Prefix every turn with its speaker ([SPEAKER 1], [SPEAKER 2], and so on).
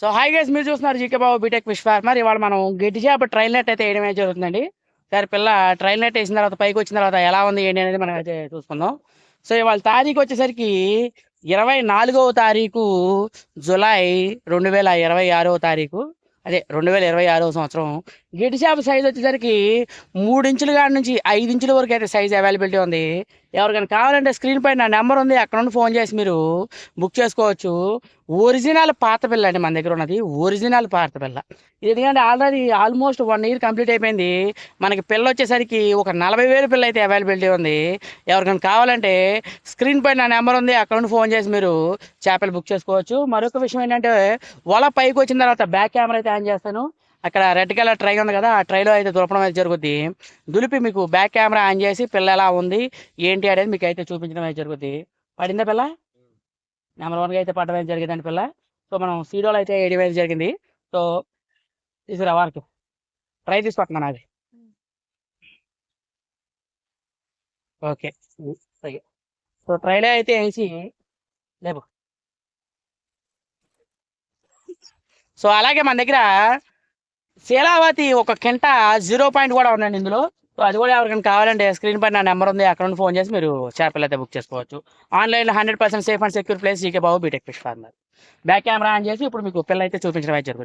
[SPEAKER 1] So hi guys, మీరు చూస్తున్నారు GK Babu BTech fish farmer. ఇవాళ మనం గెట్టి చేప ట్రైల్ నెట్ అయితే వేయడం జరుగుతుందండి. సరే పిల్ల ట్రైల్ నెట్ వేసిన తర్వాత పైకి వచ్చిన తర్వాత ఎలా ఉంది ఏంటి అనేది మనం అయితే చూసుకుందాం. సో ఇవాళ తారీఖు వచ్చేసరికి 24వ తారీఖు జూలై 2026వ తారీఖు, అదే 2026వ సంవత్సరం. గెట్టి చేప సైజ్ వచ్చేసరికి 3 ఇంచుల కాడి నుంచి 5 ఇంచుల వరకు అయితే సైజ్ అవైలబిలిటీ ఉంది. ఎవరికైనా కావాలంటే స్క్రీన్ పైన నా నెంబర్ ఉంది, అక్కడ నుండి ఫోన్ చేసి మీరు బుక్ చేసుకోవచ్చు. ఒరిజినల్ పాత పిల్ల అండి మన దగ్గర ఉన్నది, ఒరిజినల్ పాత పిల్ల. ఎందుకంటే ఆల్రెడీ ఆల్మోస్ట్ 1 ఇయర్ కంప్లీట్ అయిపోయింది. మనకి పిల్ల వచ్చేసరికి ఒక 40,000 పిల్ల అయితే అవైలబిలిటీ ఉంది. ఎవరికైనా కావాలంటే స్క్రీన్ పైన నా నెంబర్ ఉంది, అక్కడ నుండి ఫోన్ చేసి మీరు చేపలు బుక్ చేసుకోవచ్చు. మరొక విషయం ఏంటంటే, వల పైకి వచ్చిన తర్వాత బ్యాక్ కెమెరా అయితే ఆన్ చేస్తాను. అక్కడ రెడ్ కలర్ ట్రై ఉంది కదా, ఆ ట్రైలో అయితే దులపడం అయితే జరుగుద్ది. దులిపి మీకు బ్యాక్ కెమెరా ఆన్ చేసి పిల్ల ఎలా ఉంది ఏంటి అనేది మీకు అయితే చూపించడం అయితే జరుగుద్ది. పడిందా పిల్ల? నెంబర్ 1గా అయితే పడడం అయితే జరిగిందండి పిల్ల. సో మనం సీడోలో అయితే వేయడం అయితే జరిగింది. సో తీసుకురా వారికి ట్రై తీసుకొస్తున్నాను అది. ఓకే. సో ట్రైలో అయితే వేసి లేపు. సో అలాగే మన దగ్గర శీలావతి ఒక కింట 0 కూడా ఉందండి ఇందులో. సో అది కూడా ఎవరికైనా కావాలంటే స్క్రీన్ పైన నా నెంబర్ ఉంది, అక్కడ నుండి ఫోన్ చేసి మీరు చేపలు అయితే బుక్ చేసుకోవచ్చు. ఆన్లైన్లో 100% safe and secure place GK Babu BTech fish farmer. Back camera on చేసి ఇప్పుడు మీకు పిల్ల అయితే చూపించడం అయితే జరుగుతుంది.